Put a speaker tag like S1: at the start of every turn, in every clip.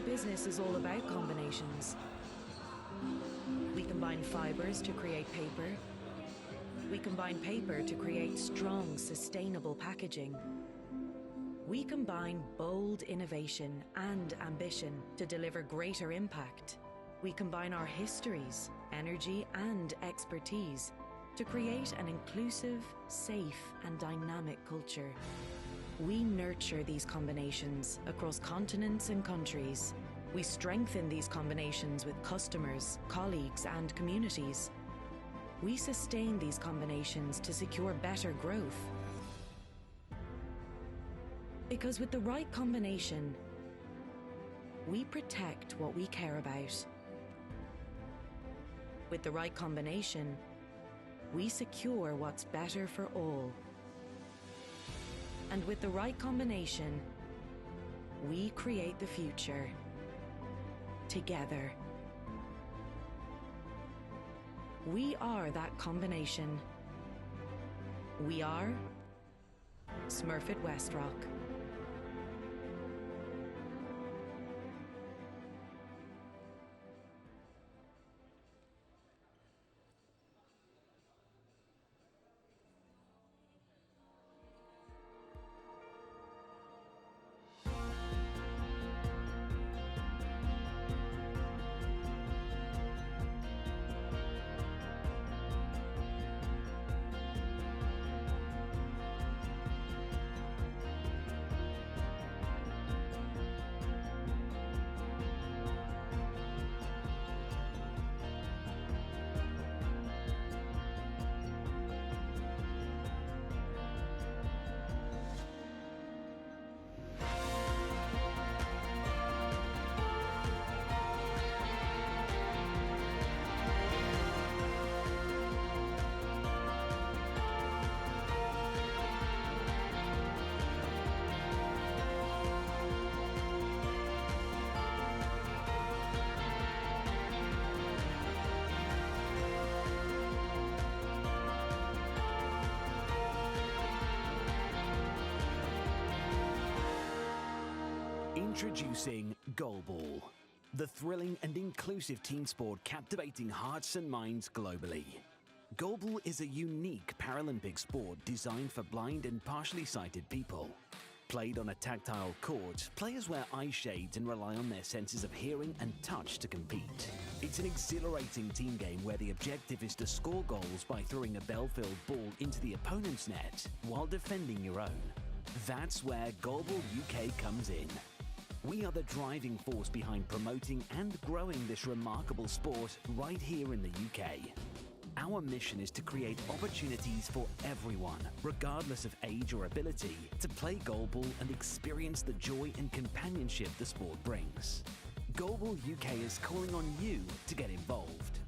S1: business is all about combinations. We combine fibers to create paper. We combine paper to create strong, sustainable packaging. We combine bold innovation and ambition to deliver greater impact. We combine our histories, energy, and expertise to create an inclusive, safe, and dynamic culture. We nurture these combinations across continents and countries. We strengthen these combinations with customers, colleagues, and communities. We sustain these combinations to secure better growth. Because with the right combination, we protect what we care about. With the right combination, we secure what's better for all. And with the right combination, we create the future together. We are that combination. We are Smurfit Westrock.
S2: Introducing Goalball, the thrilling and inclusive team sport captivating hearts and minds globally. Goalball is a unique Paralympic sport designed for blind and partially sighted people. Played on a tactile court, players wear eye shades and rely on their senses of hearing and touch to compete. It's an exhilarating team game where the objective is to score goals by throwing a bell-filled ball into the opponent's net while defending your own. That's where Goalball UK comes in. We are the driving force behind promoting and growing this remarkable sport right here in the UK. Our mission is to create opportunities for everyone, regardless of age or ability, to play goalball and experience the joy and companionship the sport brings. Goalball UK is calling on you to get involved.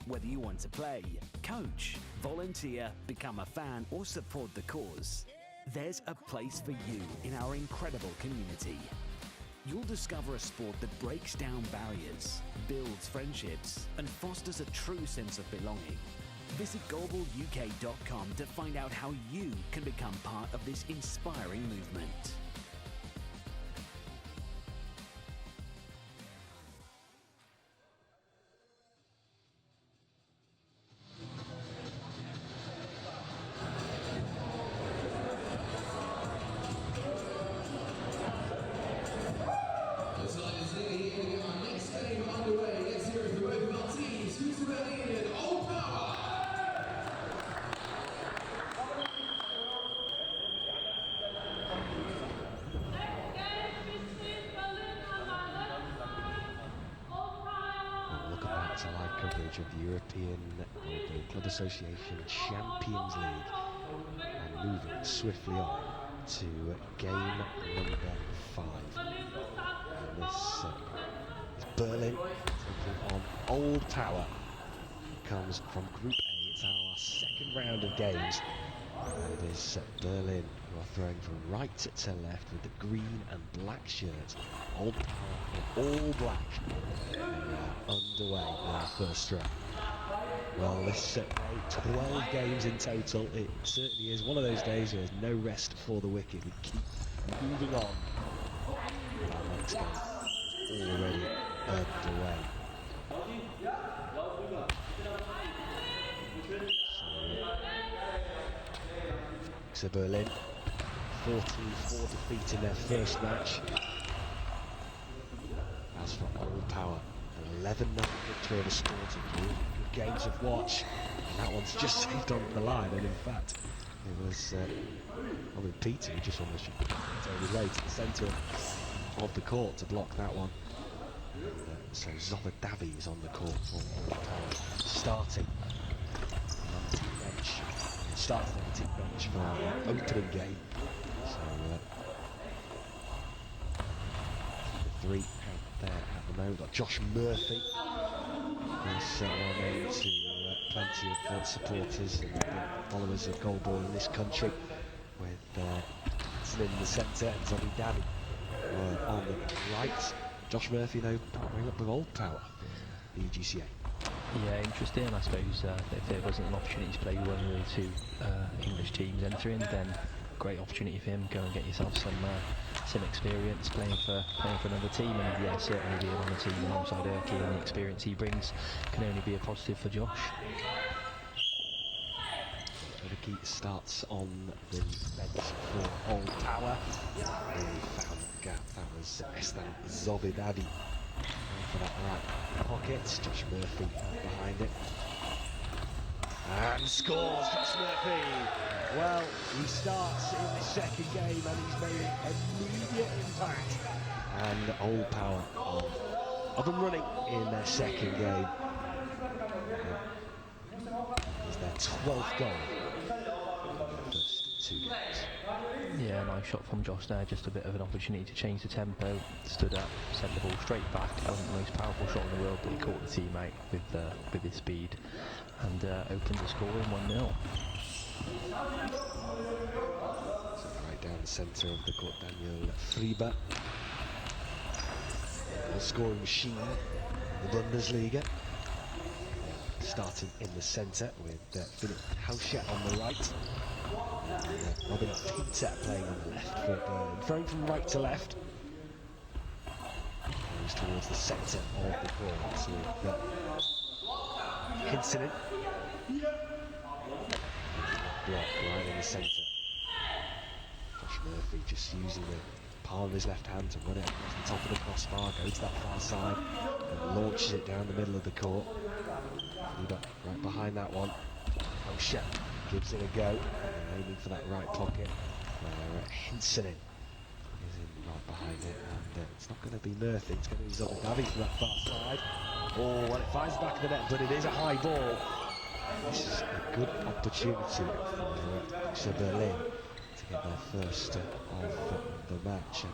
S2: Whether you want to play, coach, volunteer, become a fan, or support the cause, there's a place for you in our incredible community. You'll discover a sport that breaks down barriers, builds friendships, and fosters a true sense of belonging. Visit goalballuk.com to find out how you can become part of this inspiring movement.
S3: Of the European Goalball Club Association Champions League, and moving swiftly on to game number 5. And this is Berlin taking on Old Power. Comes from Group A. It's our second round of games, and it is Berlin who are throwing from right to left with the green and black shirts. Old Power in all black. Underway in our first round. Well, this 12 games in total. It certainly is one of those days where there's no rest for the wicked. We keep moving on. Our next game to Berlin. 14-4 defeat in their first match. As for Old Power, an 11-0 victory over Sporting. Good game to watch. And that one's just saved on the line, and in fact, it was Peter who just almost turned his way to the centre of the court to block that one. So Zobadavi is on the court for Old Power, starting on the team bench. Started on the team bench for the opening game. So the three out there at the moment. Got Josh Murphy, who's well known to plenty of supporters and followers of goalball in this country, with in the centre and Zobadavi on the right. Josh Murphy, though, partnering up with Old Power, the EGCA.
S4: Yeah, interesting. I suppose if there wasn't an opportunity to play with one of the two English teams entering, then great opportunity for him. Go and get yourself some experience playing for another team, and yeah, certainly being on the team alongside Erky and the experience he brings can only be a positive for Josh.
S3: Erky starts on the bench for Old Power. Really found the gap. That was Estan Zobadavi for that right pocket. Josh Murphy behind it. And scores, Josh Murphy! Well, he starts in the second game and he's made an immediate impact. And Old Power up and running in their second game. It's their 12th goal in the first two games.
S4: Yeah, nice shot from Josh there, just a bit of an opportunity to change the tempo. Stood up, sent the ball straight back. It wasn't the most powerful shot in the world, but he caught the teammate with his speed and opened the score in 1-0.
S3: So right down the centre of the court, Daniel Friebe. A scoring machine in the Bundesliga. Starting in the centre with Philip Hauschet on the right. Robin Peter playing on the left for Berlin. Throwing from right to left. Moves towards the centre of the court. So Hinson. Block right in the centre. Josh Murphy just using the palm of his left hand to run it across the top of the crossbar, go to that far side, and launches it down the middle of the court. Right behind that one. Hauschet gives it a go, aiming for that right pocket, where Hinson is in right behind it, and it's not going to be Murphy, it's going to be Zobadavi from that far side. Oh, well, it finds the back of the net, but it is a high ball. This is a good opportunity for Berlin to get their first of the match. And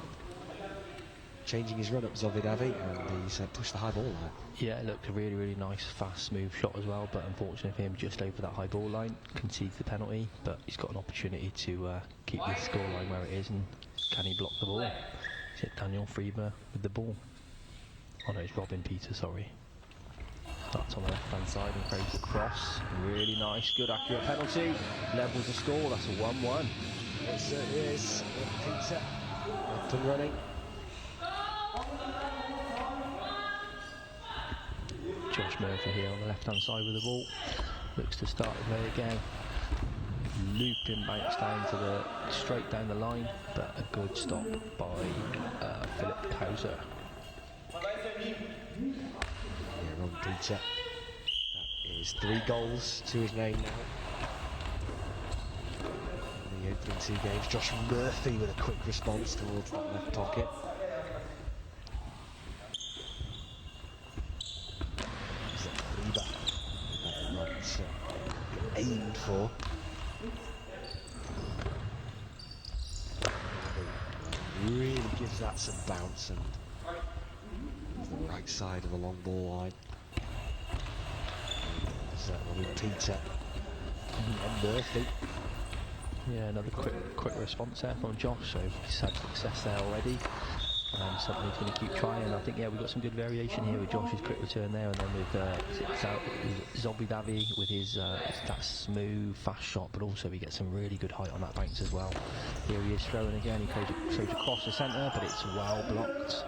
S3: changing his run up, Zobadavi, and he's pushed the high ball line.
S4: Yeah, it looked a really, really nice, fast, smooth shot as well, but unfortunately for him, just over that high ball line, concedes the penalty, but he's got an opportunity to keep the score line where it is, and can he block the ball? Is it Daniel Friebe with the ball? Oh no, it's Robin Peter, sorry. Starts on the left-hand side and throws the cross. Really nice, good, accurate penalty. Levels the score, that's a 1-1.
S3: It certainly is. Peter up and running.
S4: Josh Murphy here on the left-hand side with the ball. Looks to start the play again. Looping bounce down to the straight down the line, but a good stop by Philip Hauser.
S3: Yeah, Ron Peter. That is 3 goals to his name now. In the opening 2 games, Josh Murphy with a quick response towards that left pocket. Aimed for. Really gives that some bounce, and the right side of the long ball line. Robin Peter and Murphy.
S4: Yeah, another quick response there from Josh, so he's had success there already. Something he's going to keep trying. I think, yeah, we've got some good variation here with Josh's quick return there, and then with Zobadavi with his that smooth, fast shot, but also he gets some really good height on that bounce as well. Here he is throwing again, he throws across the centre, but it's well blocked.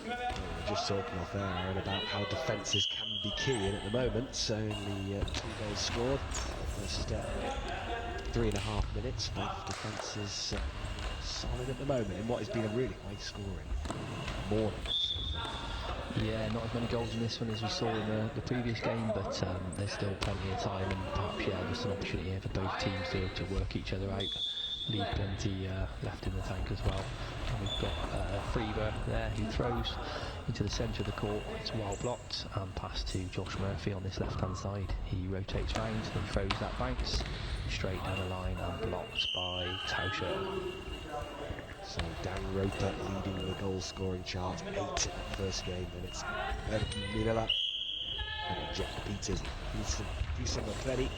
S3: We're just talking off air, Aaron, about how defences can be key in at the moment, so only 2 goals scored. First 3.5 minutes, both defences solid at the moment in what has been a really high-scoring morning.
S4: Yeah, not as many goals in this one as we saw in the previous game, but there's still plenty of time, and perhaps, yeah, just an opportunity here for both teams to work each other out. Leave plenty left in the tank as well. And we've got Freever there, who throws into the centre of the court. It's well blocked and passed to Josh Murphy on this left-hand side. He rotates round and throws that bounce straight down the line and blocked by Tauscher.
S3: So Dan Roper leading the goal-scoring chart, 8 in the first game, and it's Miller and Jack Peters. Decent plenty.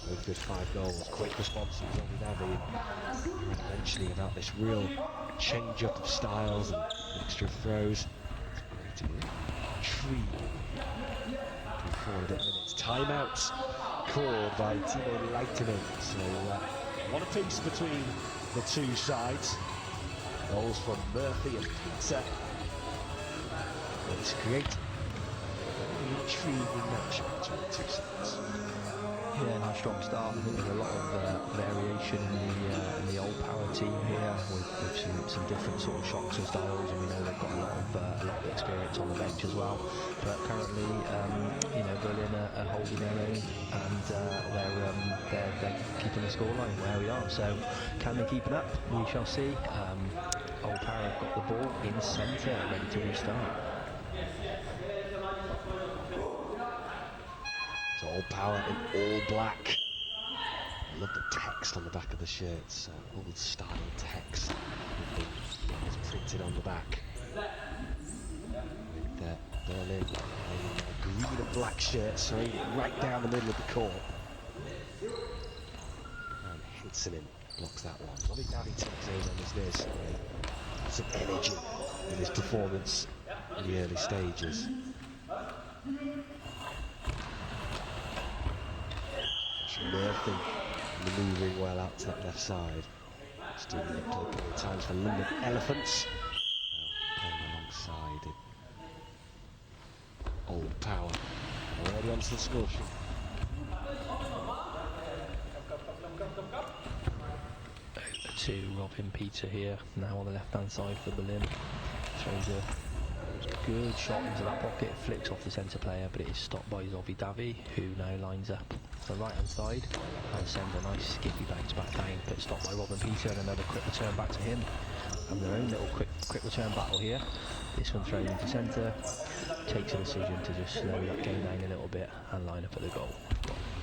S3: Both with 5 goals. Quick responses on Navi. And eventually, about this real change-up of styles and mixture of throws. It's intriguing. Forward at minutes. Timeouts called by Timo Leitinen. So one apiece between the two sides. Goals from Murphy and Peter. Let's create an intriguing match between the two sides.
S4: Yeah, nice strong start. I think there's a lot of variation in the old power team here, with some different sort of shots and styles, and we know they've got a lot of experience on the bench as well. But currently, Berlin are holding their own, and they're keeping the scoreline where we are. So, can they keep it up? We shall see. Old Power have got the ball in centre, ready to restart.
S3: All Power in all black. I love the text on the back of the shirts, old style text with printed on the back. With Berlin in green and black shirts, so right down the middle of the court. And Hitsonen blocks that one. Bobby Davi takes over on his this. Some energy in his performance in the early stages. Murphy manoeuvring well out to that left side. Still in the play at times for London Elephants. Playing alongside Old Power. Already onto the score sheet.
S4: Over to Robin Peter here, now on the left-hand side for Berlin. Throws a good shot into that pocket, flicks off the centre player, but it is stopped by Zovi Davi, who now lines up the right hand side and sends a nice skippy bounce back down, but stopped by Robin Peter, and another quick return back to him. And their own little quick return battle here. This one thrown into centre, takes a decision to just slow that game down a little bit and line up at the goal.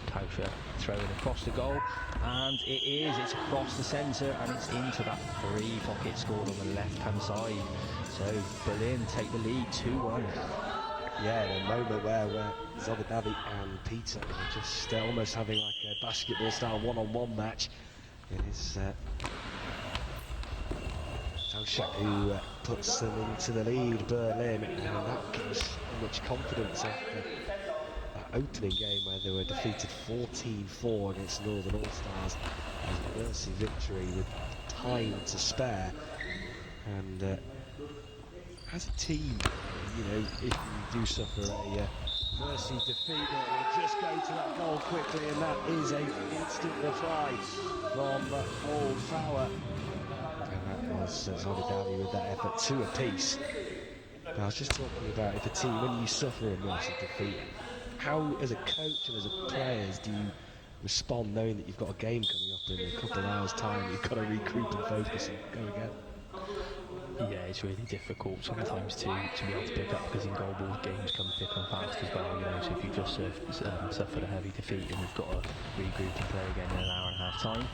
S4: Tauscher throwing across the goal, and it's across the centre, and it's into that free pocket scored on the left hand side. So Berlin take the lead 2-1.
S3: Yeah, in a moment where Zovidavi and Peter are just almost having like a basketball-style one-on-one match. It is Tauscher who puts them into the lead, Berlin, and that gives much confidence after that opening game where they were defeated 14-4 against Northern All-Stars. As a mercy victory with time to spare, and as a team, if you do suffer a mercy defeat, it will just go to that goal quickly, and that is an instant reply from Old Power. And that was Zovidavi with that effort, 2 apiece. But I was just talking about if a team, when you suffer a mercy defeat, how as a coach and as a players do you respond knowing that you've got a game coming up in a couple of hours' time, you've got to regroup and focus and go again?
S4: Yeah, it's really difficult sometimes to be able to pick up, because in goalball games come thick and fast as well, so if you just suffered a heavy defeat and you've got to regroup and play again in an hour and a half time,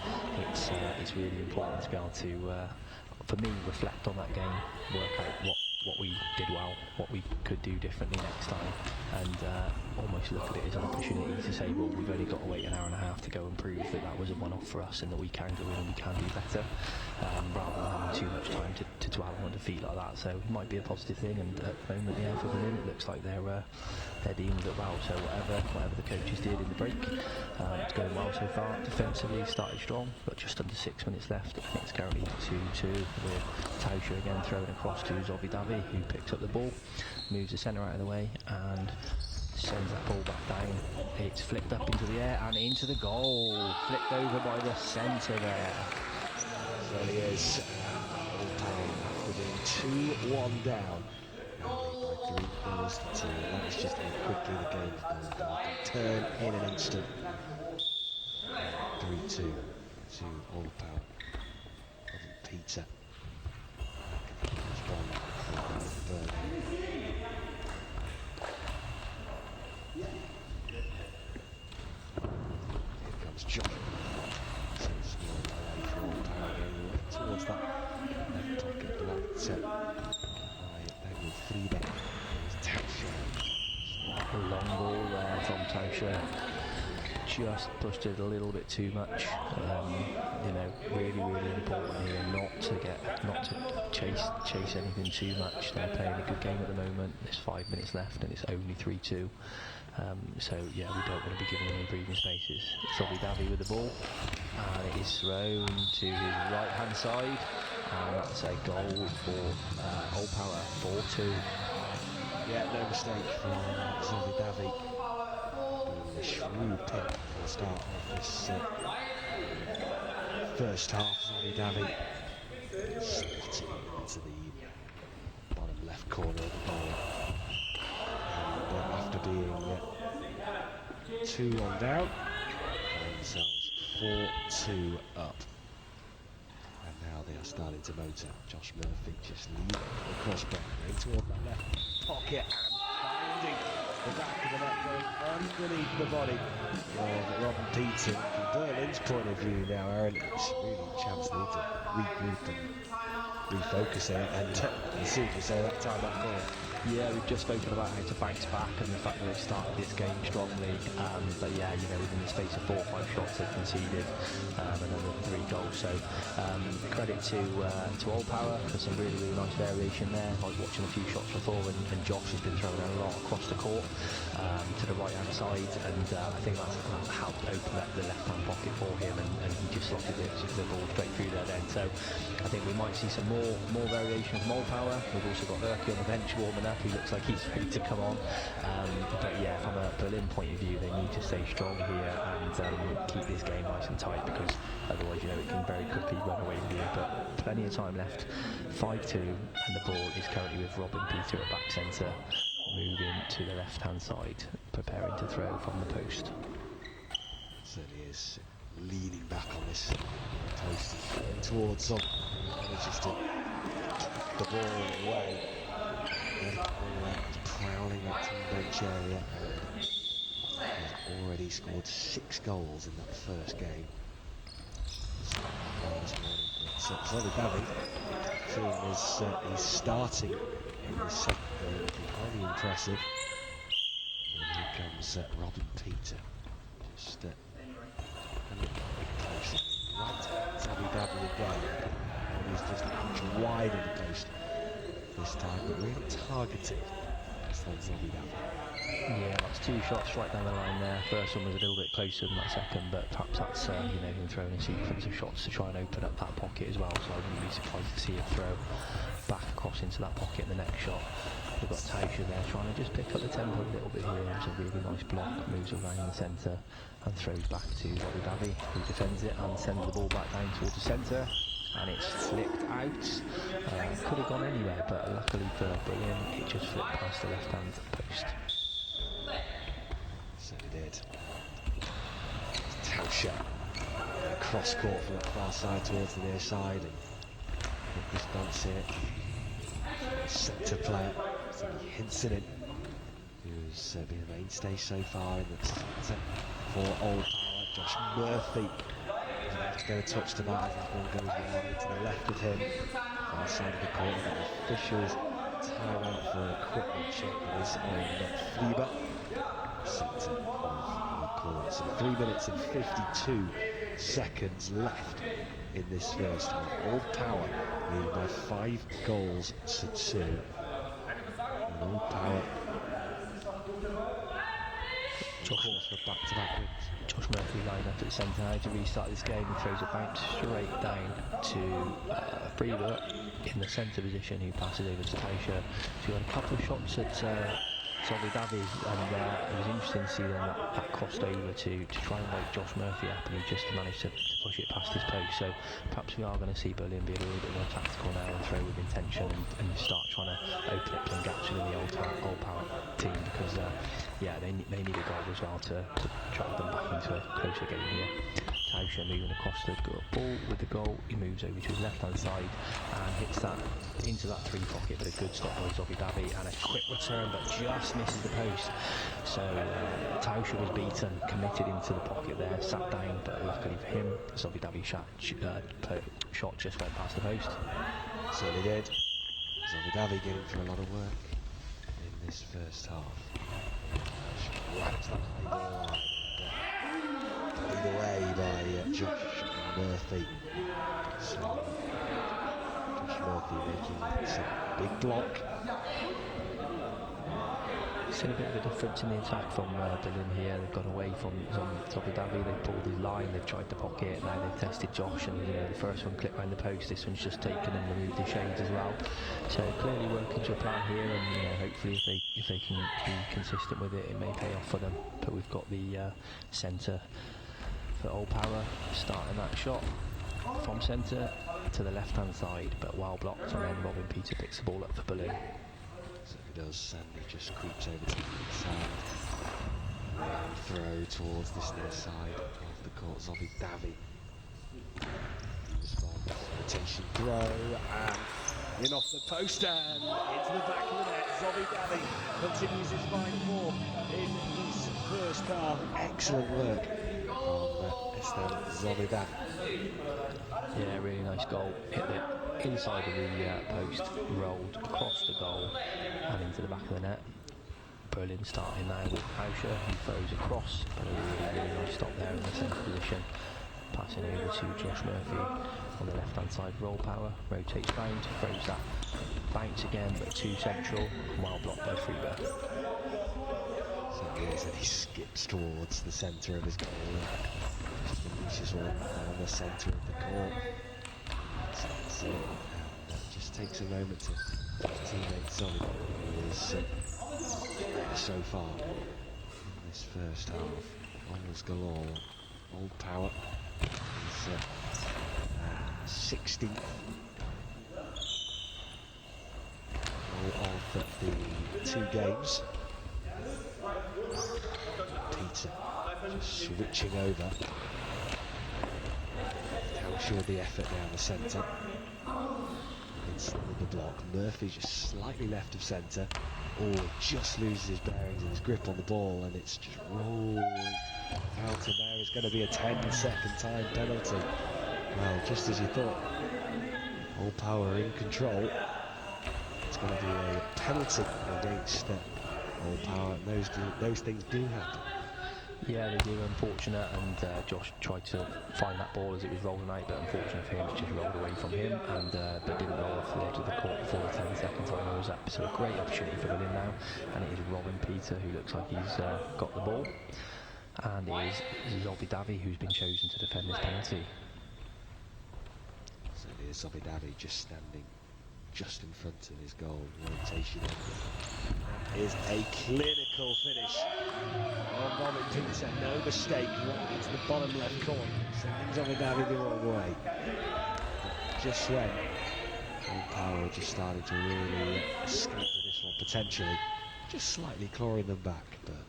S4: it's really important to be able to, for me, reflect on that game, work out what we did well, what we could do differently next time, and almost look at it as an opportunity to say, well, we've only got to wait an hour and a half to go and prove that was a one-off for us, and that we can go in and we can do better, rather than having too much time to dwell on a defeat like that. So it might be a positive thing, and at the moment, yeah, for Berlin, it looks like they're dealing with it well. So whatever the coaches did in the break, it's going well so far. Defensively started strong, but just under 6 minutes left. I think it's currently 2-2, with Tauscher again throwing across to Zovidavi, who picks up the ball, moves the centre out of the way, and Sends that ball back down. It's flicked up into the air and into the goal. Flicked over by the centre there.
S3: So he is. Old Town after being 2-1 down. Now lead by 3 goals to 2. That is just how quickly the game has gone. Can turn in an instant. 3-2 to Old Town. Peter. Here comes Josh. So it's away from Old Town again, towards that left pocket blocked by Daniel Friebe. It's Tauscher.
S4: Long ball there from Tauscher. Just pushed it a little bit too much. You know, really important here not to chase anything too much. They're playing a good game at the moment. There's 5 minutes left and it's only 3-2. So yeah, we don't want to be giving them any breathing spaces. It's Robbie Davy with the ball, and it is thrown to his right hand side, and that's a goal for Old Power, 4-2.
S3: Yeah, no mistake from Robbie Davy. A shrewd pick for the start of this first half. Robbie Davy slotting into the bottom left corner of the goal. And after being 2-1 down, find themselves 4-2 up. And now they are starting to motor. Josh Murphy just leading the crossbar toward that left pocket and finding the back of the net, going underneath the body of Robin Peter. From Berlin's point of view now, Aaron, it's really a chance they need to regroup and refocus it, and as soon as you say that time back goal.
S4: Yeah, we've just spoken about how to bounce back and the fact that they've started this game strongly. But yeah, you know, within the space of 4 or 5 shots they've conceded another 3 goals. So credit to Old Power for some really nice variation there. I was watching a few shots before, and Josh has been throwing a lot across the court to the right hand side, and I think that's helped open up the left hand pocket for him, and he just slotted the ball straight through there then. So I think we might see some more variation from Old Power. We've also got Erky on the bench warming up. He looks like he's ready to come on. But yeah, from a Berlin point of view, they need to stay strong here and keep this game nice and tight, because otherwise, you know, it can very quickly run away with you. But plenty of time left. 5-2, and the ball is currently with Robin Peter at back centre, moving to the left-hand side, preparing to throw from the post.
S3: Certainly is leaning back on this post towards some manages to the ball away. Prowling that bench area, and has already scored 6 goals in that first game. Zoe Davy, seeing as he's starting in the second game, would be highly impressive. And here comes Robin Peter, just a little bit closer, right Zoe Davy again, and he's just an inch wide of the post this time, but really targeted.
S4: Yeah, that's 2 shots right down the line there. First one was a little bit closer than that second, but perhaps that's you know, him throwing a sequence of shots to try and open up that pocket as well. So I wouldn't be surprised to see it throw back across into that pocket in the next shot. We've got Tauscher there trying to just pick up the tempo a little bit here. It's a really nice block, moves around the centre and throws back to Robbie Davy, who defends it and sends the ball back down towards the centre. And it's flicked out. Could have gone anywhere, but luckily for Berlin, it just flicked past the left-hand post.
S3: Certainly did. Tauscher, cross court from that far side towards the near side, and response here. Centre player, Hinson, who's been a mainstay so far in the centre for Old Power. Josh Murphy. To get a touch to that as that ball goes wide to the left of him. Far side of the court, the officials time out for an equipment check. It is on Friebe. Centre of the court. So 3 minutes and 52 seconds left in this first half. Old Power leading by 5 goals to 2. And Old Power calls for back-to-back wins.
S4: Josh Murphy lined up at the centre now to restart this game. He throws it back straight down to Friebe in the centre position, who passes over to Tauscher. So he had a couple of shots at Zovidavi, and it was interesting to see then that crossed over to try and wake Josh Murphy up, and he just managed to push it past his post. So perhaps we are going to see Berlin be a little bit more tactical now and throw with intention and start trying to open up some gaps within the old power team, because they need a goal as well to drive them back into a closer game here. Tauscher moving across the ball with the goal. He moves over to his left-hand side and hits that into that three pocket, but a good stop by Zovidavi and a quick return, but just misses the post. So Tauscher was beaten, committed into the pocket there, sat down, but luckily for him, Zovidavi's shot just went past the post.
S3: Certainly did. Zovidavi getting through a lot of work in this first half. Right to that high ball line. Lead away by Josh Murphy. So Josh Murphy making that big block.
S4: Seen a bit of a difference in the attack from Berlin here. They've gone away from Zovidavi, they've pulled his line, they've tried the pocket, now they've tested Josh, and the first one clipped round the post, this one's just taken and removed the shades as well. So clearly working to a plan here, and hopefully if they can be consistent with it, it may pay off for them. But we've got the centre for Old Power starting that shot from centre to the left hand side, but well blocked, and then Robin Peter picks the ball up for Berlin.
S3: So he does, Sandy just creeps over to the side and throw towards this near side of the court. Zovidavi responds, rotation throw, and in off the post and into the back of the net. Zovidavi continues his fine form in his first half. Excellent work from Estelle Zovidavi.
S4: Yeah, really nice goal. Hit it inside of the post, rolled across the goal and into the back of the net. Berlin starting now with Tauscher, who throws across, but a really nice stop there in the centre position. Passing over to Josh Murphy on the left hand side for Old Power, rotates round, throws that bounce again, but too central, well blocked by Freeberg.
S3: So he skips towards the centre of his goal. Just finishes one on the centre of the court. So just takes a moment to his teammate Zovidavi, who is so far in this first half. Goals galore. Old Power is 16th of the two games. Peter just switching over. Tauscher with the effort down the centre. With the block. Murphy just slightly left of centre. Just loses his bearings and his grip on the ball, and it's just rolling out, and there is going to be a 10-second time penalty. Well, just as you thought, Old Power in control. It's going to be a penalty against Old Power. Those things do happen.
S4: Yeah, they do, unfortunate, and Josh tried to find that ball as it was rolling out, but unfortunately for him, it just rolled away from him, and but didn't roll off the edge of the court before the 10-second timer was up. So a great opportunity for Berlin now, and it is Robin Peter who looks like he's got the ball, and it is Zovidavi who's been chosen to defend this penalty.
S3: So here's Zovidavi just standing just in front of his goal, rotation. That is a clinical finish on Robin Peter, no mistake, right into the bottom left corner, sending Zovidavi the wrong way. But just when Old Power just started to really escape with this one, potentially, just slightly clawing them back, but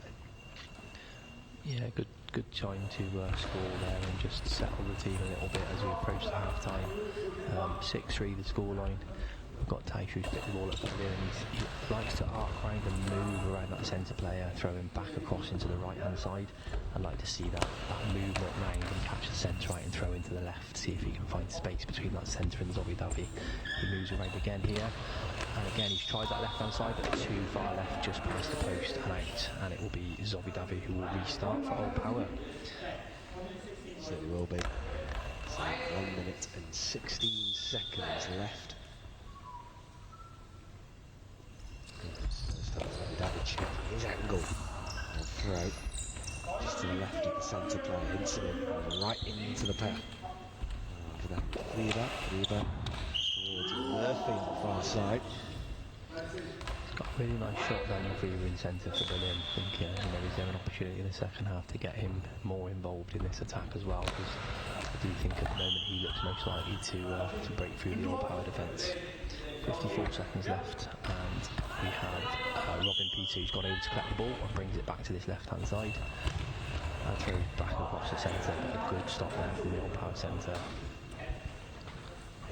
S4: yeah, good time to score there and just settle the team a little bit as we approach the half time. 6-3 the scoreline. We've got Tauscher who's picked the ball up for Berlin, and he likes to arc round and move around that centre player, throw him back across into the right hand side. I'd like to see that movement round and catch the centre right and throw into the left, see if he can find space between that centre and Zovidavi. He moves around again here, and again he's tried that left hand side, but too far left, just past the post and out, and it will be Zovidavi who will restart for Old Power.
S3: Certainly will be. So 1 minute and 16 seconds left. Zovidavi checking his angle and throw just to the left of the centre player, into right into the path. For that Kleber towards Murphy on the far side.
S4: Got a really nice shot down the free-run centre for Berlin. Thinking, is there an opportunity in the second half to get him more involved in this attack as well? Because I do think at the moment he looks most likely to break through the all-power defence. 54 seconds left, and we have Robin Peter, who's gone over to collect the ball and brings it back to this left-hand side. And throws back across the centre, but a good stop there from the all-power centre,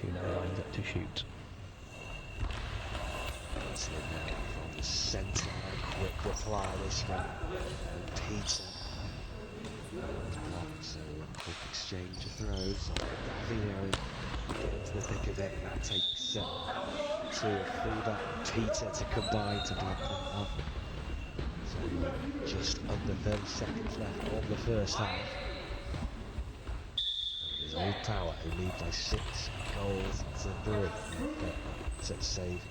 S4: who now lines up to shoot.
S3: From the centre, quick reply this from Peter. So quick exchange of throws. Davino into the thick of it, and that takes to fullback Peter to combine to block that off. So just under 30 seconds left of the first half. There's Old Power who lead by 6 goals to 3. But such save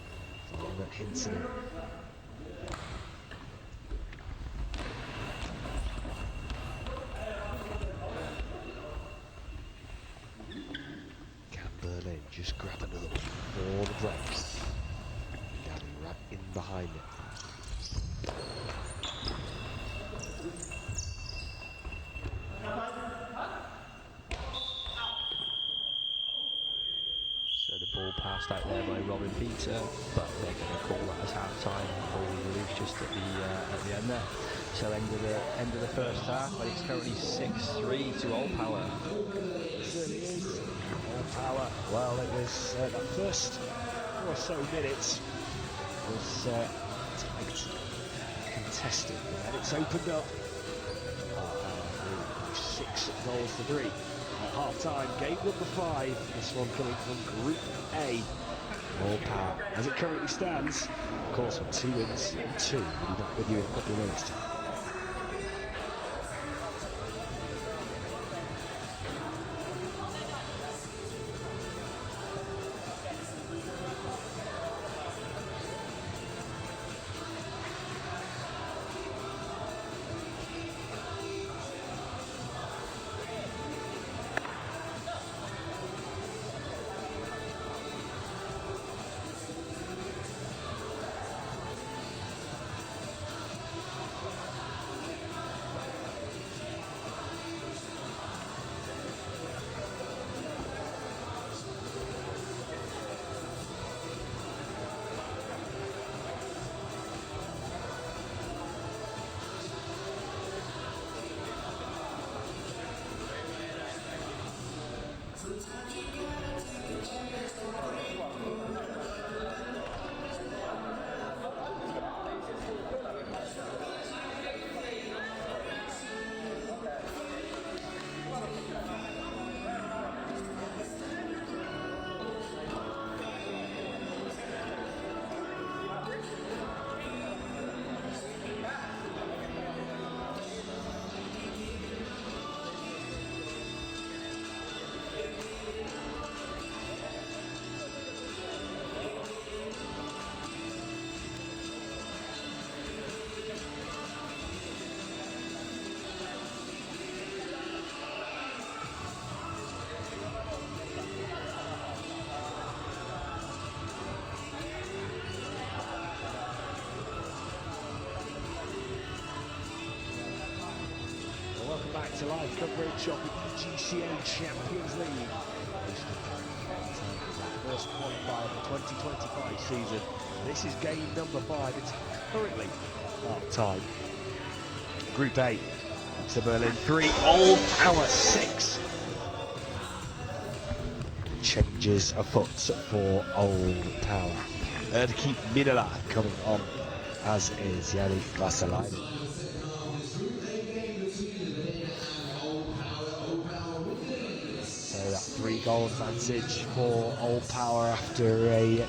S3: from Hinton. Berlin just grab another one for the breaks. Danny right in behind it.
S4: So the ball passed out there by Robin Peter, but they're going to call that as half-time. Ball was released just at the end there. So end of the first half, but it's currently 6-3 to All Power.
S3: It certainly is. All Power. Well, it was that first 4 or so minutes was tight, contested, and it's opened up. All Power 6 goals to 3 at half-time. Game number 5. This one coming from Group A. All Power, as it currently stands, of course, with 2 wins and 2. We'll be back with you in a couple of minutes. Back to live coverage of the EGCA Champions League. First qualifier of the 2025 season. This is game number 5. It's currently half-time. Group A. To Berlin 3, All Power 6. Changes afoot for Old Power. To keep Minala coming on, as is Yannick Vassalainen. That 3-goal advantage for Old Power after a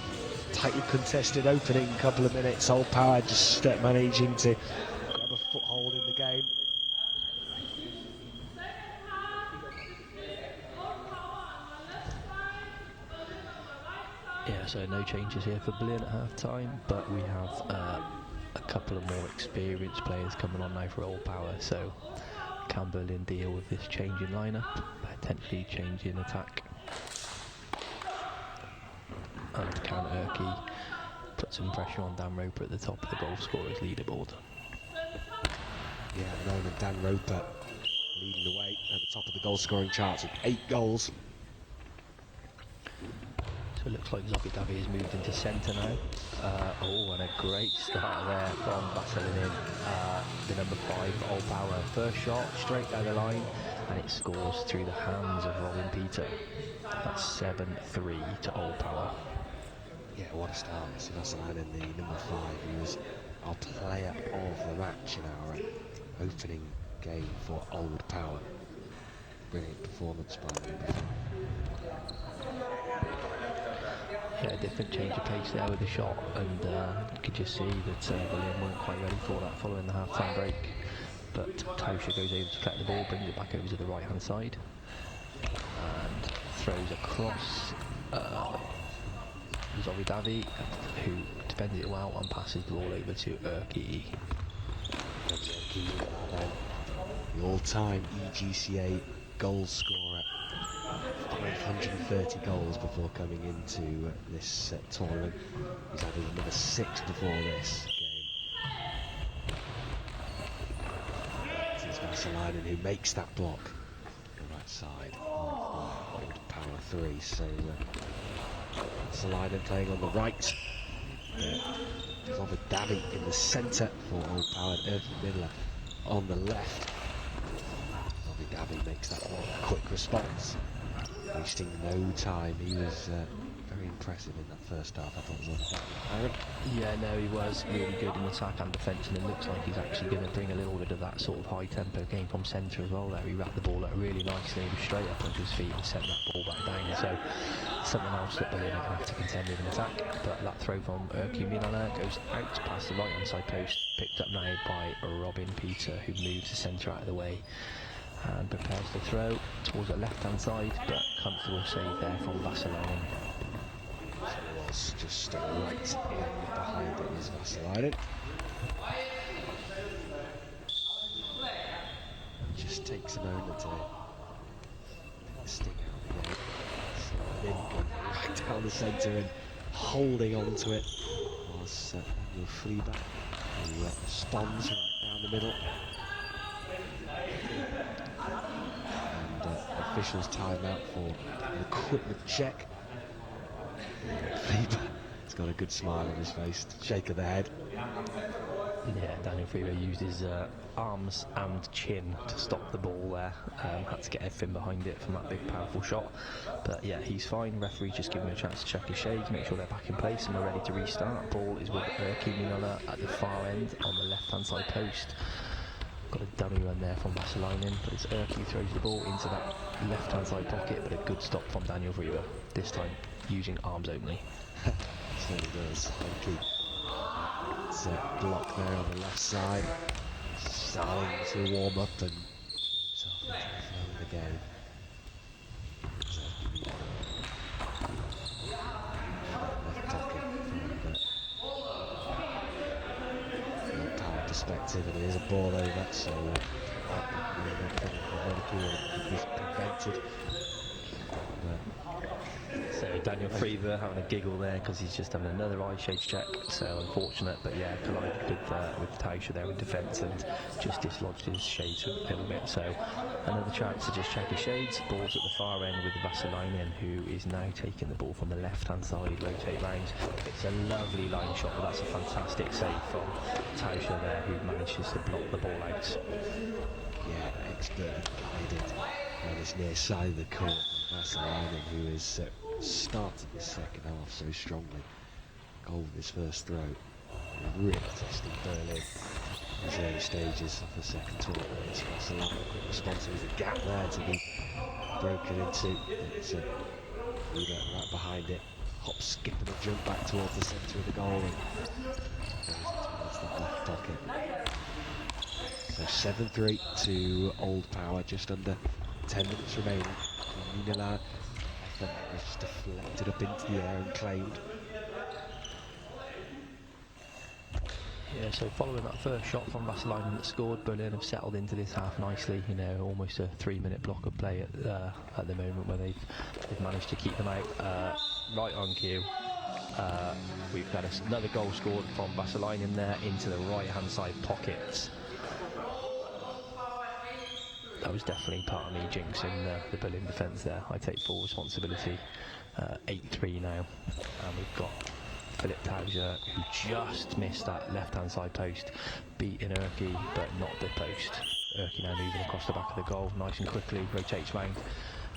S3: tightly contested opening couple of minutes. Old Power just managing to grab a foothold in the game.
S4: Yeah, so no changes here for Berlin at half-time, but we have a couple of more experienced players coming on now for Old Power, so can Berlin deal with this change in lineup, potentially change in attack? And can Erkey put some pressure on Dan Roper at the top of the goal scorers leaderboard.
S3: Yeah, at the moment Dan Roper leading the way at the top of the goal scoring charts with 8 goals.
S4: So it looks like Zombie Davi has moved into centre now. Oh, and a great start there from Vasilinin, the number 5, Old Power. First shot, straight down the line, and it scores through the hands of Robin Peter. That's 7-3 to Old Power.
S3: Yeah, what a start. Vasilinin, the number 5, he was our player of the match in our opening game for Old Power. Brilliant performance by the number 5.
S4: Yeah, a different change of pace there with the shot, and you could just see that William weren't quite ready for that following the half-time break. But Tauscher goes over to collect the ball, brings it back over to the right-hand side, and throws across Zombie Davi, who defends it well and passes the ball over to Erki.
S3: The all-time EGCA goal scorer, 530 goals before coming into this tournament. He's added another 6 before this game. It is Vasilinin who makes that block on the right side. Old Power 3. So Vasilinin playing on the right. Zombie Davi in the centre for Old Power, and Erki Miller on the left. Zombie Davi makes that one quick response, wasting no time. He was very impressive in that first half. I thought it was Aaron.
S4: Yeah, no, he was really good in attack and defence, and it looks like he's actually going to bring a little bit of that sort of high tempo game from centre as well there. He wrapped the ball up really nicely, he was straight up onto his feet and sent that ball back down. So something else that Berlin are going to have to contend with in attack. But that throw from Erki Milana goes out past the right hand side post, picked up now by Robin Peter, who moves the centre out of the way and prepares to throw towards the left hand side, but comfortable save there from Vasilinin.
S3: It was just right in behind it is Vasilinin. Just takes a moment to stick out the game. So going right down the centre and holding on to it was Daniel Fleeber, who responds right down the middle. And officials time out for an equipment check. Fleeber has got a good smile on his face, shake of the head.
S4: Yeah, Daniel Fleeber used his arms and chin to stop the ball there. Had to get everything behind it from that big powerful shot. But yeah, he's fine. Referee just giving him a chance to check his shades, make sure they're back in place and we're ready to restart. Ball is with Erki Milana at the far end on the left hand side post. Got a dummy run there from Vasilinin, but it's Erki who throws the ball into that left hand side pocket, but a good stop from Daniel Fleeber, this time using arms only.
S3: Certainly does. Erki. It's a block there on the left side, starting to warm up and himself into the flow of the game. Left pocket from the Power perspective, and it is a ball over, so it was prevented.
S4: So Daniel Fleeber having a giggle there because he's just having another eye shades check, so unfortunate, but yeah, collided with Tauscher there in defence and just dislodged his shades a little bit. So another chance to just check his shades. Ball's at the far end with Vasilinin, who is now taking the ball from the left hand side, rotate round. It's a lovely line shot, but that's a fantastic save from Tauscher there, who manages to block the ball out.
S3: Yeah, expertly guided on his near side of the court. Vasilinin, who has started the second half so strongly, goal with his first throw, really testing Berlin in the early stages of the second tournament. Vasilinin, quick response, there's a gap there to be broken into. It's right behind it, hop, skip and a jump back towards the centre of the goal and towards the left pocket. So 7-3 to Old Power, just under 10 minutes remaining. Milan was deflected up into the air and claimed.
S4: Yeah, so following that first shot from Vasilinin that scored, Berlin have settled into this half nicely. You know, almost a 3-minute block of play at the moment where they've managed to keep them out right on cue. we've got another goal scored from Vassalainen there into the right-hand side pocket. That was definitely part of me jinxing the Berlin defence there. I take full responsibility. 8-3 now, and we've got Philip Tauger, who just missed that left-hand side post, beating Erkki, but not the post. Erkki now moving across the back of the goal, nice and quickly, rotates round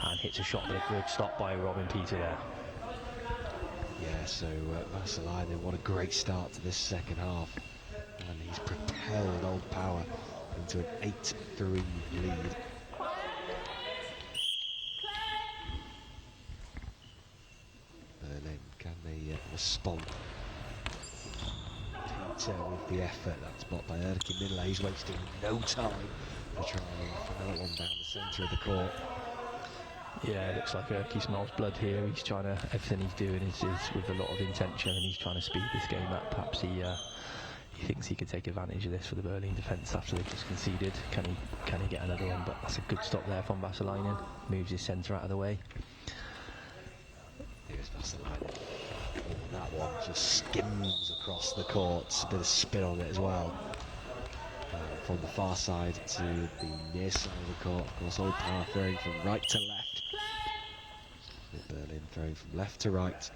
S4: and hits a shot, but a good stop by Robin Peter there.
S3: Yeah, so Vassalainen, what a great start to this second half, and he's propelled Old Power into an 8-3 lead. Berlin, can they respond? Peter with the effort, that's blocked by Erkki Minla. He's wasting no time to try and another one down the centre of the court.
S4: Yeah, it looks like Erkki smells blood here. He's trying to, everything he's doing is with a lot of intention, and he's trying to speed this game up. Perhaps he thinks he could take advantage of this for the Berlin defence after they've just conceded. Can he get another one? But that's a good stop there from Vassalainen. Moves his centre out of the way.
S3: Here's Vassalainen. That one just skims across the court. A bit of spin on it as well. From the far side to the near side of the court. Of course, Old Power throwing from right to left. Berlin throwing from left to right.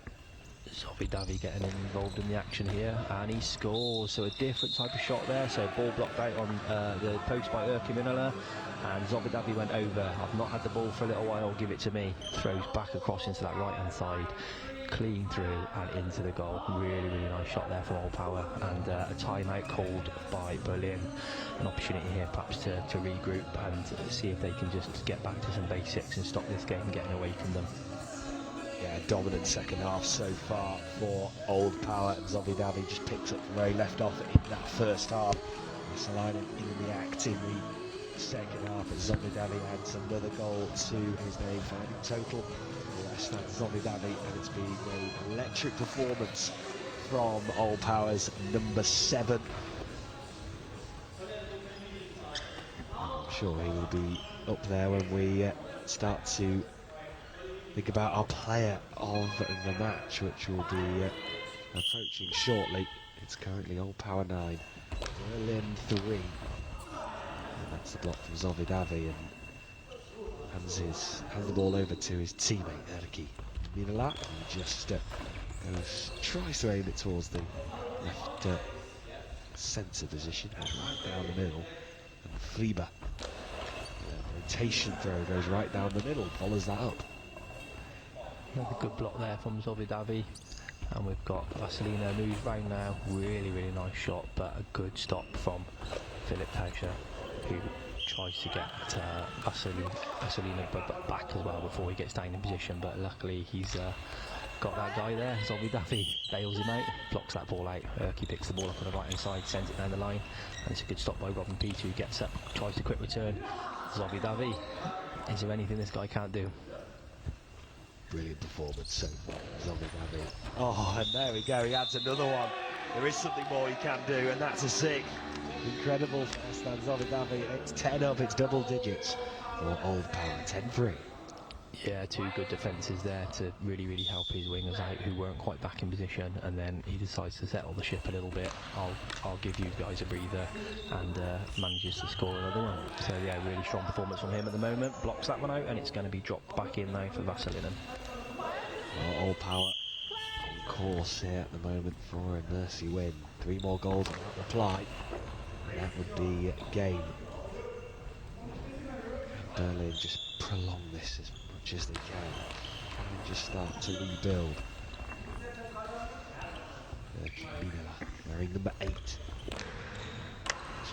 S4: Zovi Davi getting involved in the action here, and he scores. So a different type of shot there. So ball blocked out on the post by Erkki Minala, and Zovi Davi went over. I've not had the ball for a little while, give it to me. Throws back across into that right hand side, clean through and into the goal. Really, really nice shot there from Old Power, and a timeout called by Berlin. An opportunity here perhaps to regroup and see if they can just get back to some basics and stop this game getting away from them.
S3: Yeah, dominant second half so far for Old Power, and Zovi Davi just picks up from where he left off in that first half. Vassalainen in the act in the second half, and Zovi Davi adds another goal to his name, finding total less than Zovi Davi, and it's been an electric performance from Old Power's number 7. I'm sure he will be up there when we start to think about our player of the match, which will be approaching shortly. It's currently Old Power 9, Berlin 3. And that's the block from Zovi Davi, and hands the ball over to his teammate Erkki Minala, who just tries to aim it towards the left centre position, right down the middle, and Flieber, rotation throw, goes right down the middle, follows that up.
S4: Another good block there from Zovi Davi, and we've got Vassalainen moves round now. Really, really nice shot, but a good stop from Philip Tauger, who tries to get Vassalainen back as well before he gets down in position, but luckily he's got that guy there. Zovi Davi bails him out, blocks that ball out. Erkki picks the ball up on the right hand side, sends it down the line, and it's a good stop by Robin Peter, who gets up, tries to quick return. Zovi Davi, is there anything this guy can't do?
S3: Brilliant performance so far, Zovi Davi. Oh, and there we go, he adds another one. There is something more he can do, and that's a sig. Incredible for Stan Zovi Davi. It's 10 up, it's double digits for Old Power, 10-3.
S4: Yeah, two good defences there to really, really help his wingers out who weren't quite back in position, and then he decides to settle the ship a little bit. I'll give you guys a breather, and manages to score another one. So yeah, really strong performance from him at the moment. Blocks that one out, and it's going to be dropped back in now for Vassalainen.
S3: Well, Old Power on course here at the moment for a mercy win. 3 more goals on that reply, and that would be game. Berlin just prolong this as much as they can and just start to rebuild. Erkki Minala wearing number 8.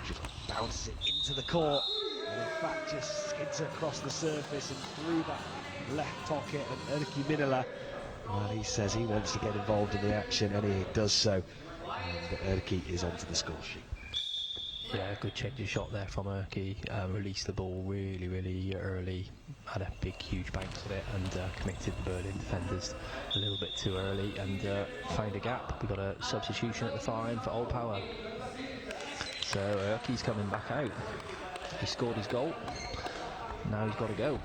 S3: Just bounces it into the court, and in fact just skids across the surface and through that left pocket, and Erkki Minala, well, he says he wants to get involved in the action, and he does so, and Erkki is onto the score sheet.
S4: Yeah, good change of shot there from Erkki. Released the ball really, really early. Had a big, huge bounce of it, and committed the Berlin defenders a little bit too early, and found a gap. We got a substitution at the far end for Old Power. So Erkki's coming back out. He scored his goal. Now he's got to go.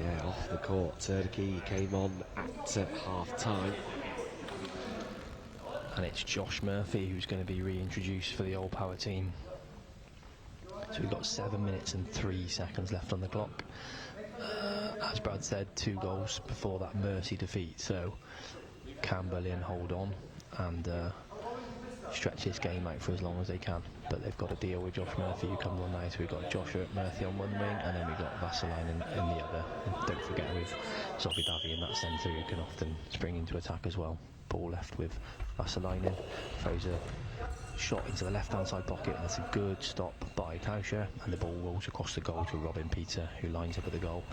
S3: Yeah, off the court, Erkki came on at half time.
S4: and it's Josh Murphy who's going to be reintroduced for the Old Power team. So we've got 7 minutes and 3 seconds left on the clock. As Brad said, 2 goals before that Mercy defeat, so can Berlin hold on and stretch this game out for as long as they can? But they've got to deal with Josh Murphy, who comes on now. So we've got Josh Murphy on one wing, and then we've got Vassalainen in the other. And don't forget with Zovidavi in that centre, who can often spring into attack as well. Ball left with Vassalainen, throws a shot into the left-hand side pocket, and that's a good stop by Tauscher, and the ball rolls across the goal to Robin Peter, who lines up at the goal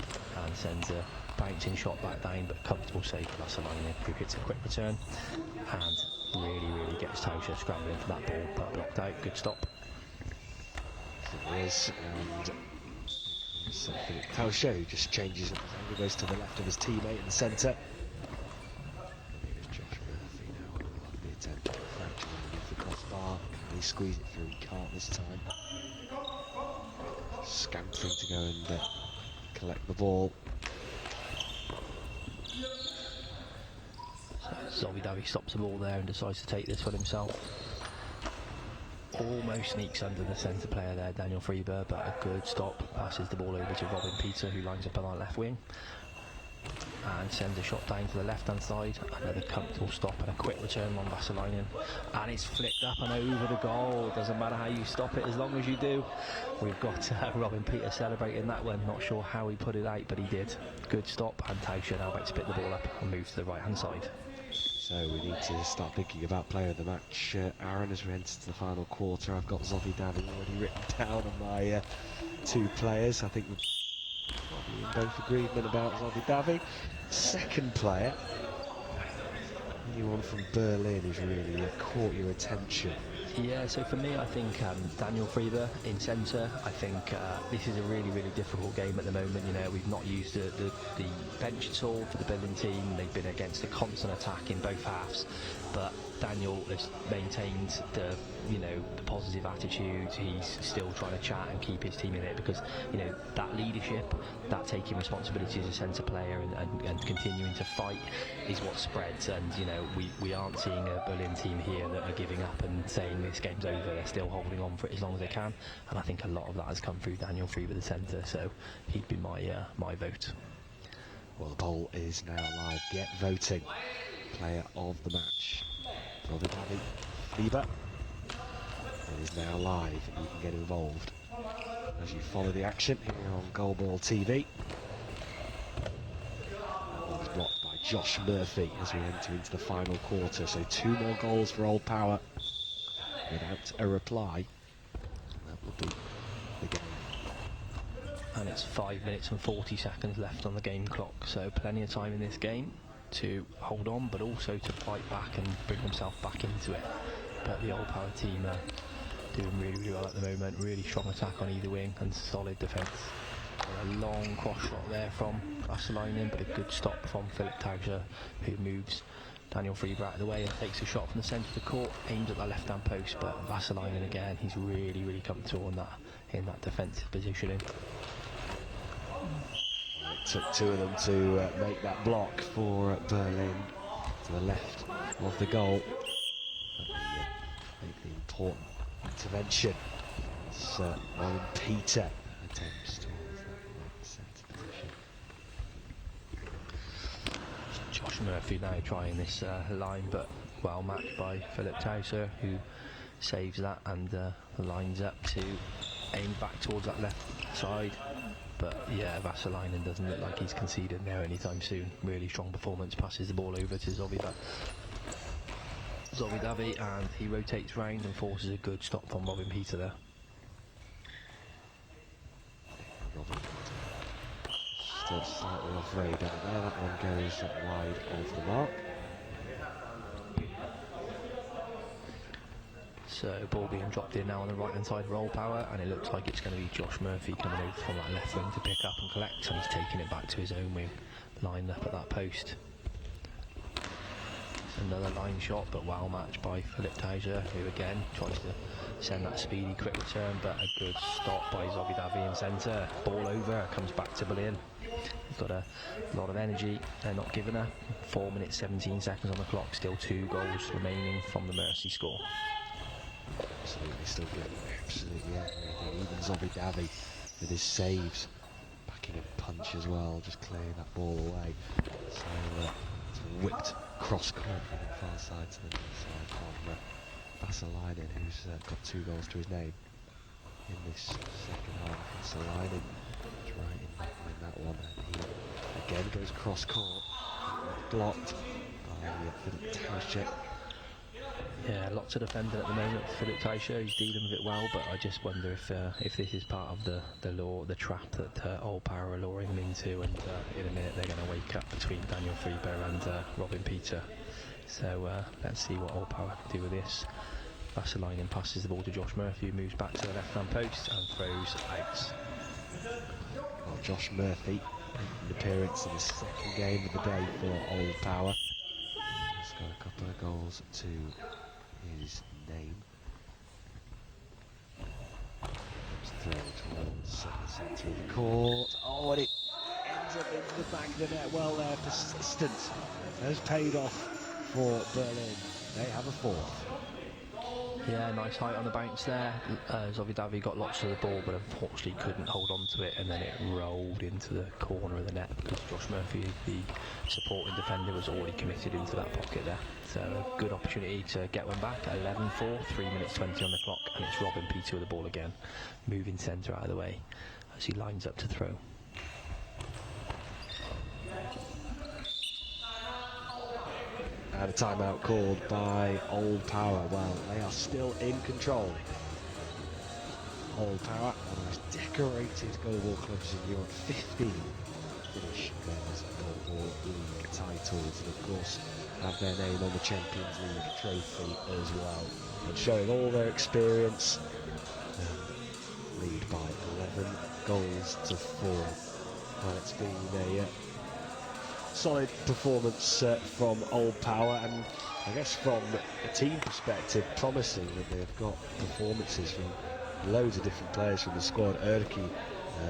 S4: and sends a bouncing shot back down, but a comfortable save for Vassalainen, who hits a quick return and really gets Tauscher scrambling for that ball, but blocked out. Good stop.
S3: It is, and Philip Tauscher, who just changes, he goes to the left of his teammate in the centre. Josh Murphy now on the attempt to fracture underneath the crossbar. Can he squeeze it through? He can't this time. Scampering to go and collect the ball.
S4: So Zovidavi stops the ball there and decides to take this one himself. Almost sneaks under the centre player there, Daniel Freber, but a good stop. Passes the ball over to Robin Peter, who lines up on our left wing and sends a shot down to the left hand side. Another comfortable stop and a quick return on Vassalainen, and it's flicked up and over the goal. Doesn't matter how you stop it as long as you do. We've got Robin Peter celebrating that one. Not sure how he put it out, but he did. Good stop, and Tauscher now about to pick the ball up and move to the right hand side.
S3: So we need to start thinking about player of the match, Aaron, as we enter to the final quarter. I've got Zovidavi already written down on my 2 players. I think we're probably in both agreement about Zovidavi. Second player, anyone from Berlin who's really caught your attention?
S4: Yeah, so for me, I think Daniel Freber in centre. I think this is a really difficult game at the moment. You know, we've not used the bench at all for the Berlin team. They've been against a constant attack in both halves, but Daniel has maintained the positive attitude. He's still trying to chat and keep his team in it, because that leadership, that taking responsibility as a centre player and continuing to fight is what spreads. And we aren't seeing a Berlin team here that are giving up and saying this game's over. They're still holding on for it as long as they can, and I think a lot of that has come through Daniel Freber, the centre, so he'd be my vote.
S3: Well, the poll is now live. Get voting. Player of the match. Zovidavi, Freber. It is now live, and you can get involved as you follow the action here on Goalball TV. That was blocked by Josh Murphy as we enter into the final quarter. So 2 more goals for Old Power without a reply. That will be the game.
S4: And it's 5 minutes and 40 seconds left on the game clock, so plenty of time in this game to hold on, but also to fight back and bring themselves back into it. But the Old Power team are doing really well at the moment. Really strong attack on either wing and solid defence. A long cross shot there from Vassalainen, but a good stop from Philip Tauscher, who moves Daniel Freber out of the way and takes a shot from the centre of the court, aims at that left hand post, but Vassalainen again, he's really comfortable in that defensive positioning.
S3: It took 2 of them to make that block for Berlin to the left of the goal. Make the important intervention. It's Robin Peter attempts towards that centre position.
S4: Josh Murphy now trying this line, but well matched by Philip Tauscher, who saves that and lines up to aim back towards that left side. But yeah, Vassalainen doesn't look like he's conceded there anytime soon. Really strong performance, passes the ball over to Zovidavi, and he rotates round and forces a good stop from Robin Peter there.
S3: Robin Peter still slightly off radar there. That one goes wide of the mark.
S4: So ball being dropped in now on the right hand side for Old Power, and it looks like it's going to be Josh Murphy coming over from that left wing to pick up and collect, and he's taking it back to his own wing, lined up at that post. Another line shot, but well matched by Philip Tauscher, who again tries to send that speedy quick return, but a good stop by Zovidavi in centre. Ball over, comes back to Berlin. got a lot of energy. They're not giving her. 4 minutes 17 seconds on the clock. Still 2 goals remaining from the Mercy score.
S3: Absolutely, still doing absolutely everything. Even Zombie Davy with his saves, backing a punch as well, just clearing that ball away. So it's whipped cross court from the far side to the near side of Vasalainen, who's got 2 goals to his name in this second half. Vasalainen is right in that one, and he again goes cross court, blocked by Philip Tauschek.
S4: Yeah, lots of defending at the moment. Philip Teicher, he's dealing with it well, but I just wonder if this is part of the trap that Old Power are luring him into, and in a minute they're going to wake up between Daniel Freeber and Robin Peter. So let's see what Old Power can do with this. Vasalainen passes the ball to Josh Murphy, who moves back to the left-hand post and throws out.
S3: Well, Josh Murphy making an appearance in the second game of the day for Old Power. He's got a couple of goals to his name. It's thrown towards the centre of the court. Oh, and it ends up into the back of the net. Well, their persistence has paid off for Berlin. They have a 4th.
S4: Yeah, nice height on the bounce there. Zovidavi got lots of the ball, but unfortunately couldn't hold on to it, and then it rolled into the corner of the net because Josh Murphy, the supporting defender, was already committed into that pocket there. So a good opportunity to get one back. 11-4, 3 minutes 20 on the clock, and it's Robin Peter with the ball again, moving centre out of the way as he lines up to throw.
S3: And a timeout called by Old Power. Well, they are still in control. Old Power, one of the most decorated goalball clubs in Europe. 15 Finnish men's goalball league titles, and of course have their name on the Champions League trophy as well. And showing all their experience, lead by 11 goals to 4. Well, it's been a solid performance from Old Power, and I guess from a team perspective promising that they've got performances from loads of different players from the squad. Erki,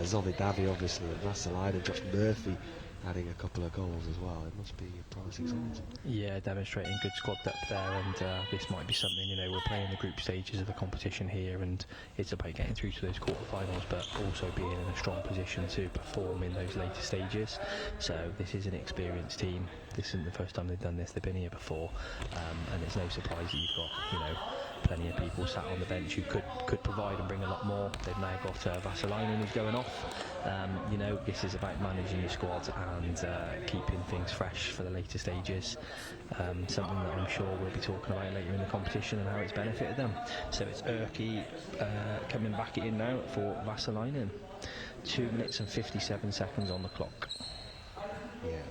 S3: Zovidavi obviously, and Vasalainen, Josh Murphy adding a couple of goals as well. It must be promising signs.
S4: Yeah, demonstrating good squad depth there, and this might be something, you know, we're playing the group stages of the competition here, and it's about getting through to those quarterfinals, but also being in a strong position to perform in those later stages. So this is an experienced team. This isn't the first time they've done this. They've been here before, and it's no surprise that you've got, you know, plenty of people sat on the bench who could provide and bring a lot more. They've now got Vasalainen who's going off. You know, this is about managing your squad and keeping things fresh for the later stages. Something that I'm sure we'll be talking about later in the competition and how it's benefited them. So it's Erki coming back in now for Vasalainen. 2 minutes and 57 seconds on the clock.
S3: Yeah,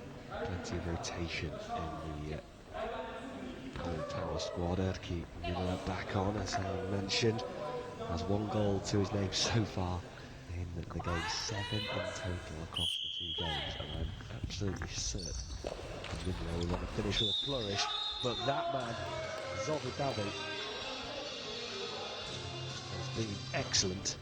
S3: plenty of rotation in the Old Power squad. Erki Miller back on, as I mentioned, has 1 goal to his name so far in the game. 7 in total across the 2 games, and I'm absolutely certain Miller will want to finish with a flourish, but that man, Zovidavi, has been excellent.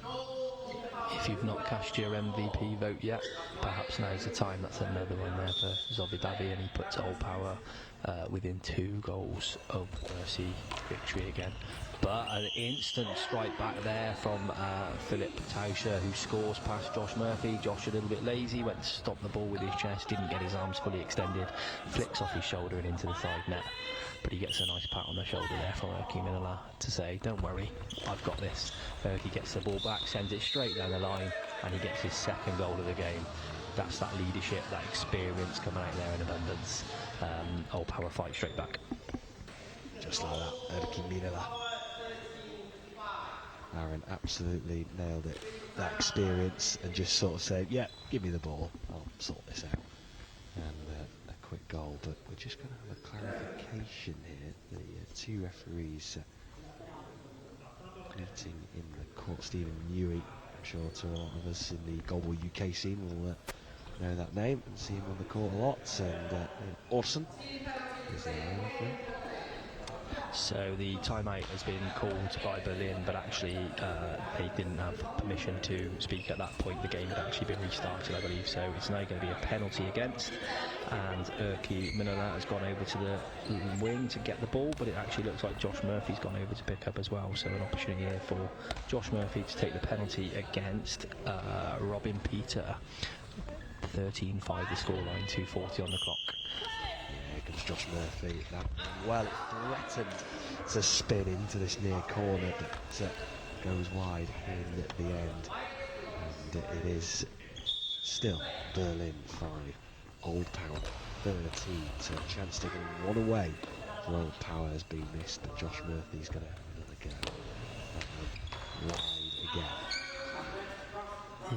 S4: If you've not cast your MVP vote yet, perhaps now's the time. That's another one there for Zovidavi, and he puts Old Power within 2 goals of Mercy victory again. But an instant strike back there from Philip Tauscher, who scores past Josh Murphy. Josh a little bit lazy, went to stop the ball with his chest, didn't get his arms fully extended, flicks off his shoulder and into the side net. But he gets a nice pat on the shoulder there from Erki Minala to say, don't worry, I've got this. Erki gets the ball back, sends it straight down the line, and he gets his 2nd goal of the game. That's that leadership, that experience coming out there in abundance. Old Power fight straight back.
S3: Just like that, Erki Minala. Aaron absolutely nailed it. That experience, and just sort of said, yeah, give me the ball, I'll sort this out. And a quick goal, but we're just going to have a clarification here. The 2 referees meeting in the court. Stephen Newey, I'm sure to a lot of us in the Goalball UK scene will know that name and see him on the court a lot. And Orson is the referee.
S4: So the timeout has been called by Berlin, but actually they didn't have permission to speak at that point. The game had actually been restarted, I believe, so it's now going to be a penalty against, and Erki Minola has gone over to the wing to get the ball, but it actually looks like Josh Murphy's gone over to pick up as well, so an opportunity here for Josh Murphy to take the penalty against Robin Peter. 13-5 the scoreline, 2:40 on the clock.
S3: Yeah, comes Josh Murphy. That well, it threatened to spin into this near corner, but goes wide in the end. And it is still Berlin 5, Old Power 13. So a chance to get one away for Old Power has been missed, but Josh Murphy's going to have another go. That one wide again.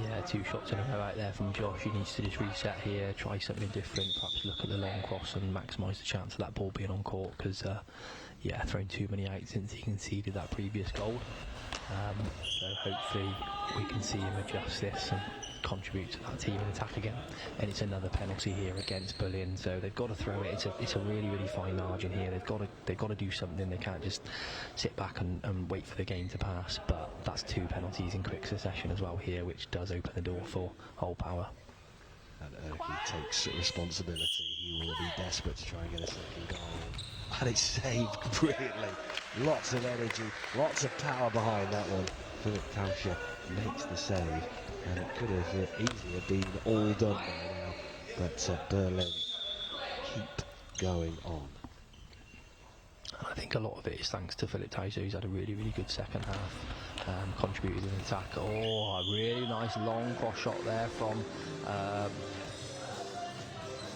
S4: Yeah, 2 shots in a row out there from Josh. He needs to just reset here, try something different, perhaps look at the long cross and maximise the chance of that ball being on court, because yeah, thrown too many out since he conceded that previous goal. So hopefully we can see him adjust this and contribute to that team in attack again. And it's another penalty here against Berlin, so they've got to throw it. It's a really, really fine margin here. They've got to do something. They can't just sit back and wait for the game to pass. But that's 2 penalties in quick succession as well here, which does open the door for Old Power.
S3: And Erki takes responsibility. He will be desperate to try and get a second goal. And it's saved brilliantly. Lots of energy, lots of power behind that one. Philip Tauscher makes the save, and it could have easily have been all done by now. But Berlin keep going on.
S4: I think a lot of it is thanks to Philip Tauscher, who's had a really, really good second half, contributed in attack. Oh, a really nice long cross shot there from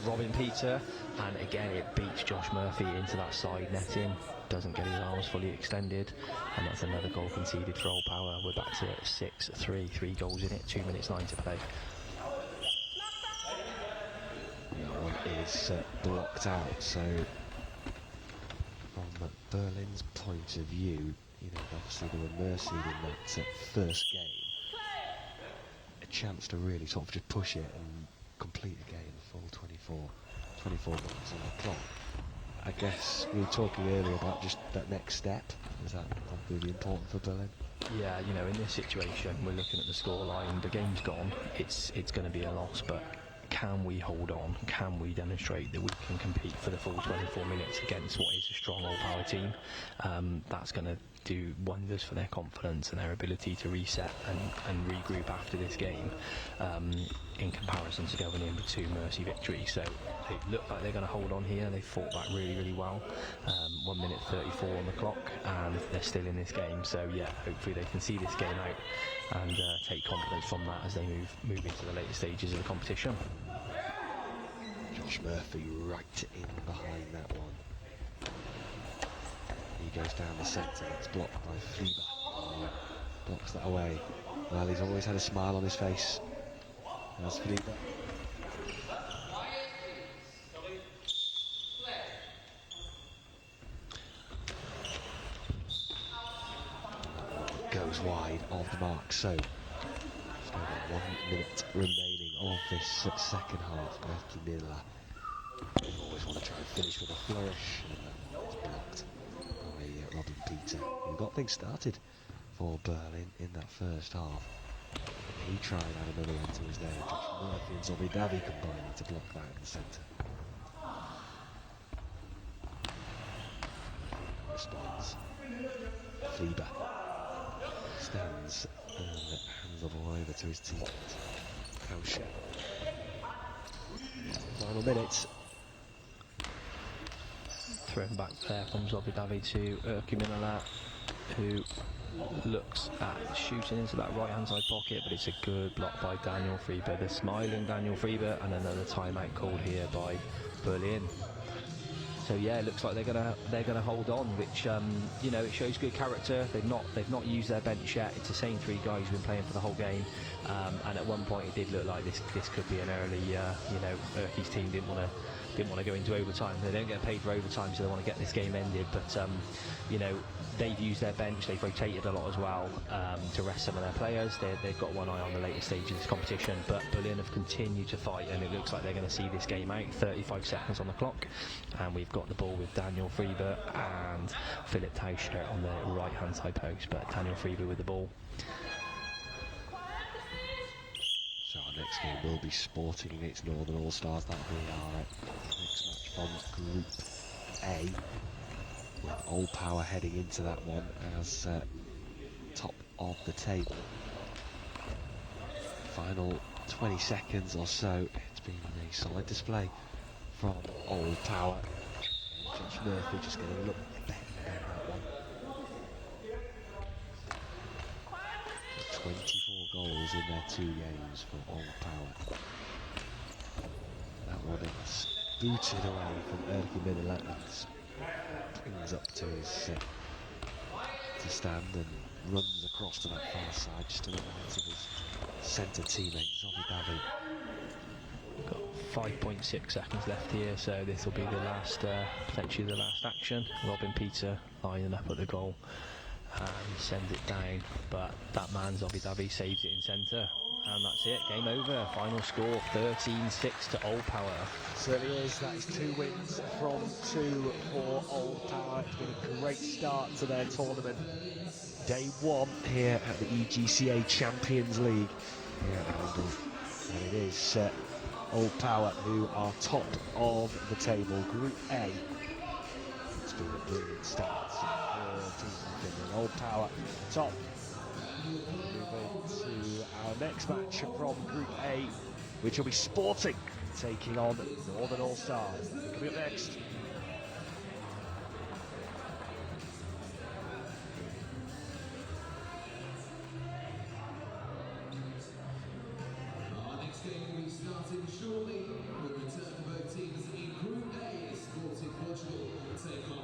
S4: Robin Peter, and again it beats Josh Murphy into that side netting, doesn't get his arms fully extended, and that's another goal conceded for Old Power. We're back to 6-3, 3 goals in it, 2 minutes 9 to play.
S3: That one is blocked out, so from Berlin's point of view, you know, obviously they were mercied in that first game. A chance to really sort of just push it and complete the game, full 24 minutes on the clock. I guess we were talking earlier about just that next step. Is that really important for Berlin?
S4: Yeah, you know, in this situation, we're looking at the scoreline. The game's gone. It's going to be a loss, but can we hold on? Can we demonstrate that we can compete for the full 24 minutes against what is a strong Old Power team? That's going to do wonders for their confidence and their ability to reset and regroup after this game, in comparison to going in with 2 mercy victories. So they look like they're going to hold on here. They fought back really, really well. 1 minute 34 on the clock, and they're still in this game. So yeah, hopefully they can see this game out and take confidence from that as they move into the later stages of the competition.
S3: Josh Murphy right in behind that one. He goes down the centre, it's blocked by Fliba. Blocks that away. Well, he's always had a smile on his face. There's Fliba. Goes wide of the mark, so just over 1 minute remaining of this second half. Erki Miller. You always want to try and finish with a flourish, and it's blocked by Robin Peter, who got things started for Berlin in that first half. He tried to add another one to his name. Josh Murphy and Zobi Davi combining to block that in the centre. Responds. Fliba stands and hands the ball over to his teammate. Tauscher. Final minutes.
S4: Thrown back there from Zobi Davi to Erki Minola, who looks at shooting into that right hand side pocket, but it's a good block by Daniel Friebe, the smiling Daniel Friebe, and another timeout called here by Berlin. So yeah, it looks like they're gonna hold on, which you know, it shows good character. They've not used their bench yet. It's the same 3 guys who've been playing for the whole game, and at one point it did look like this could be an early, you know, Erki's team didn't want to didn't want to go into overtime. They don't get paid for overtime, so they want to get this game ended. But you know, they've used their bench, they've rotated a lot as well to rest some of their players. They've got one eye on the later stage of this competition, but Berlin have continued to fight, and it looks like they're going to see this game out. 35 seconds on the clock, and we've got the ball with Daniel Friebe and Philip Tauscher on the right hand side post, but Daniel Friebe with the ball.
S3: So our next game will be Sporting against Northern All Stars. That'll be our next match from Group A, with Old Power heading into that one as top of the table. Final 20 seconds or so. It's been a solid display from Old Power. And Josh Murphy just going to look better than that one. 24 goals in their 2 games for Old Power. That one is booted away from Erki Minilet and brings up to his to stand and runs across to that far side just to the right of his centre teammate Zombie Davi.
S4: Got 5.6 seconds left here, so this will be the last, potentially the last action. Robin Peter lining up at the goal and sends it down, but that man Zombie Davi saves it in centre, and that's it, game over. Final score 13-6 to Old Power.
S3: Certainly is. That is 2 wins from 2 for Old Power. It's been a great start to their tournament. Day 1 here at the EGCA Champions League here at London. And it is Old Power who are top of the table, Group A. It's been a brilliant start for teams in Finland. Old Power top. Moving to our next match from Group A, which will be Sporting taking on Northern All Stars. Coming up next.
S5: Our next game will be starting shortly. We'll return to both teams in Group A. Sporting Portugal take on